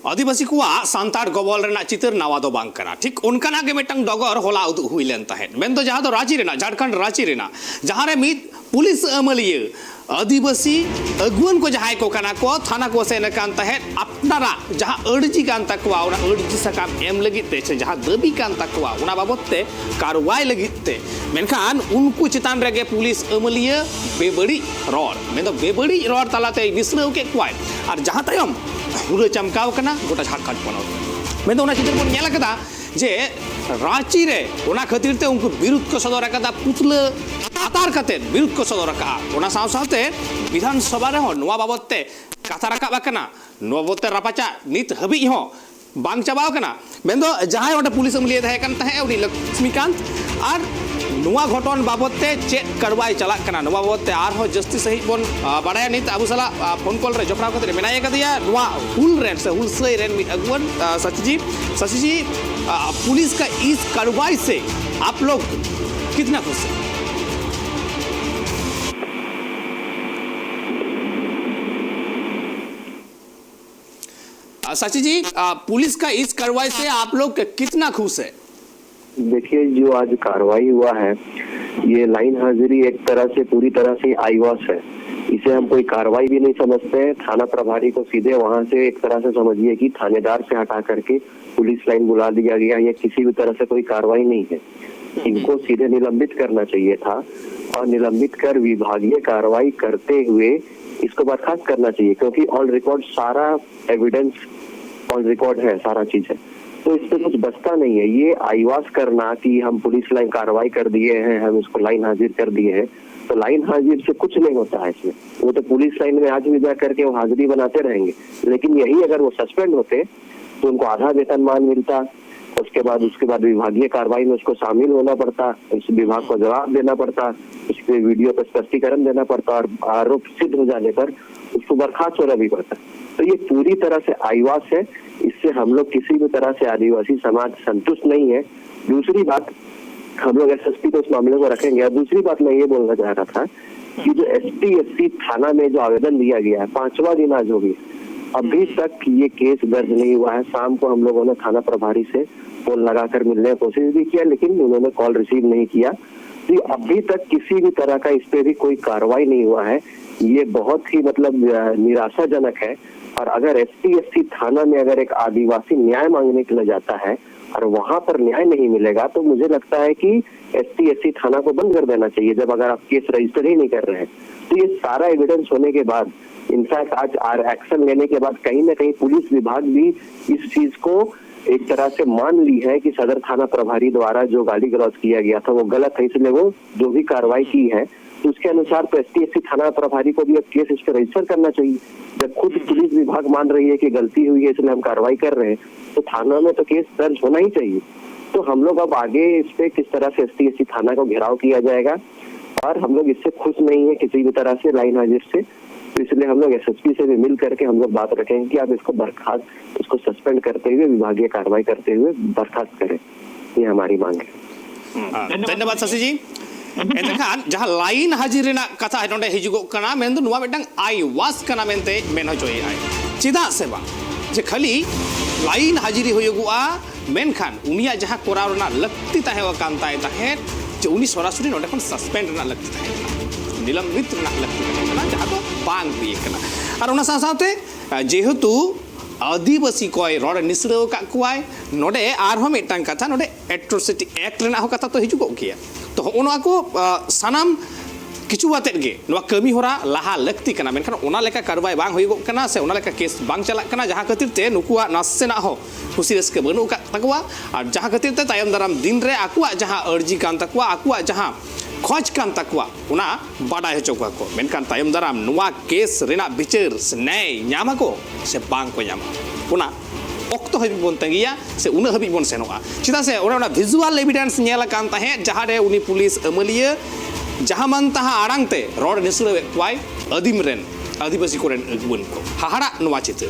आदिवासी को सानताड़ गबल रेना चितर नवा दो बांग कना ठीक उनकाना के मिटंग डगर होला उदु हुई लेन तहेन मेन तो जहां दो रांची रेना झारखंड रांची रेना जहां रे मित पुलिस अमलिय आदिवासी अगुवन को जहां को कना को थाना को से नकान तहेन अपनारा जहां अर्जी कान तकवा उना अर्जी सकाम एम लगित ते जहां दबी कान तकवा उना बाबतते कार्रवाई लगित ते मेनखान उनको चितान रेगे पुलिस अमलिय बेबड़ी रोड मेन तो बेबड़ी रोड तलाते विस्नव के क्वाय और जहां तयम हुरे चमकाव कना गोटा झारखंड पनोत मैं तो चित्र बन नेला कदा जे रांची रे ओना खातिर ते उनको विरोध को सदर कदा पुतल आतार कते विरोध को सदर का ओना साव सावते विधानसभा रे हो नोवा बाबतते कथा रकाब कना नोवा बाबतते रापाचा नित हबी हो बांग चाबाव कना मैं तो जहां ओटा पुलिस अमलिय थाहे कन ताहे उनी लक्ष्मीकांत और नुआ घटन बाबतते चेक करवाई चला कना नुआ बाबतते आरहो जस्ती सही बन बाडाया नित आबु सला फोन कॉल रे जपड़ा कते मेनाय कदिया नुआ हुल रेन से हुल सही रेन मिट अगवन सची जी पुलिस का इस कार्रवाई से आप लोग कितना खुश हैं? सची जी पुलिस का इस कार्रवाई से आप लोग कितना खुश है? देखिए जो आज कार्रवाई हुआ है ये लाइन हाजिरी एक तरह से पूरी तरह से आईवास है। इसे हम कोई कार्रवाई भी नहीं समझते हैं। थाना प्रभारी को सीधे वहां से एक तरह से समझिए कि थानेदार से हटा करके पुलिस लाइन बुला दिया गया। ये किसी भी तरह से कोई कार्रवाई नहीं है। इनको सीधे निलंबित करना चाहिए था और निलंबित कर विभागीय कार्रवाई करते हुए इसको बर्खास्त करना चाहिए, क्योंकि ऑन रिकॉर्ड सारा एविडेंस ऑन रिकॉर्ड है, सारा चीज है, तो इससे कुछ बचता नहीं है। ये आईवास करना कि हम पुलिस लाइन कार्रवाई कर दिए हैं, हम इसको लाइन हाजिर कर दिए हैं, तो लाइन हाजिर से कुछ नहीं होता है इसमें। वो तो पुलिस लाइन में आज भी जा करके वो हाजिरी बनाते रहेंगे, लेकिन यही अगर वो सस्पेंड होते तो उनको आधा वेतनमान मिलता। उसके बाद विभागीय कार्रवाई में उसको शामिल होना पड़ता, उस विभाग को जवाब देना पड़ता, उस पर वीडियो पर स्पष्टीकरण देना पड़ता और आरोप सिद्ध हो जाने पर उसको बर्खास्त होना भी पड़ता। तो ये पूरी तरह से आईवास है। इससे हम लोग किसी भी तरह से आदिवासी समाज संतुष्ट नहीं है। दूसरी बात, हम लोग एसएसपी को इस मामले को रखेंगे। और दूसरी बात मैं ये बोलना चाह रहा था कि जो एसपी थाना में जो आवेदन दिया गया है, 5वां दिन आज हो गया, अभी तक ये केस दर्ज नहीं हुआ है। शाम को हम लोगों ने थाना प्रभारी से फोन लगाकर मिलने की कोशिश भी किया, लेकिन उन्होंने कॉल रिसीव नहीं किया। तो अभी तक किसी भी तरह का इस पे भी कोई कार्रवाई नहीं हुआ है। ये बहुत ही मतलब निराशाजनक है। और अगर एसपी थाना में अगर एक आदिवासी न्याय मांगने के लिए जाता है और वहां पर न्याय नहीं मिलेगा, तो मुझे लगता है कि एसपी थाना को बंद कर देना चाहिए, जब अगर आप केस रजिस्टर ही नहीं कर रहे हैं। तो ये सारा एविडेंस होने के बाद, इनफैक्ट आज एक्शन लेने के बाद कहीं ना कहीं पुलिस विभाग भी इस चीज को एक तरह से मान ली है कि सदर थाना प्रभारी द्वारा जो गाली गलौज किया गया था वो गलत है, इसलिए वो जो भी कार्रवाई की है तो उसके अनुसार तो एसपी थाना प्रभारी को भी अब केस इस पर रजिस्टर करना चाहिए। जब खुद पुलिस विभाग मान रही है कि गलती हुई है इसलिए हम कार्रवाई कर रहे हैं, तो थाना में तो केस दर्ज होना ही चाहिए। तो हम लोग अब आगे इस पे किस तरह से एसपी थाना को घेराव किया जाएगा, और हम लोग इससे खुश नहीं है किसी भी तरह से लाइन हाजिर से। तो इसलिए हम लोग एसएसपी से भी मिल करके हम लोग बात रखेंगे कि आप इसको बर्खास्त, इसको सस्पेंड करते हुए विभागीय कार्रवाई करते हुए बर्खास्त करें। ये हमारी मांग है। धन्यवाद शशि जी। एनखान जहां लाइन हाजिर रेना कथा है नोडे हिजुगो कना मेन दो नुवा मिटंग आईवास कना मेनते मेन होजोय आय चिदा से बा जे खाली लाइन हाजिरी होयगुआ मेनखान उनिया जहां कोराव रेना लक्ति ताहे कांताय ताहे जे उनी सरासरी नोडे खन सस्पेंड रेना लक्ति ताहे निलंबित रेना लक्ति ताहे जहां तो बांग भी कना और उना साथे जेहेतु आदिवासी कोई रोड निसरो का कुआय नोडे आरहो मिटंग कथा नोडे एट्रोसिटी एक्ट रेना हो कथा तो हिजुगो किया। तो उना को सानाम किचु बातेट गे नोवा कमी होरा लाहा लक्ति कना, मेनखान उना लेका कार्रवाई बांग होइगो कना से उना लेका केस बांग चला कना, जहां खातिर ते नुकुआ नासेना हो खुशी रस्के बनु का तकवा और जहां खातिर ते तायम दाराम दिन रे आकुआ जहां अर्जी कान तकवा आकुआ जहां खोज कान तकवा उना बाडाय होचो को, मेनखान तायम दाराम नोवा केस रेना बिचार से न्याय न्यामा को से बांग को न्यामा उना ऑक्टो हबी बोन तंगिया से उन हबी बोन सेनोआ चिदा से ओना विजुअल एविडेंस नेला कान ताहे जहां रे उनी पुलिस अमलिया जहां मन तहा आड़ांगते रोड निसुले क्वाय आदिम रेन आदिवासी कोरेन अगुवन को हाहाड़ा नोवा चित्र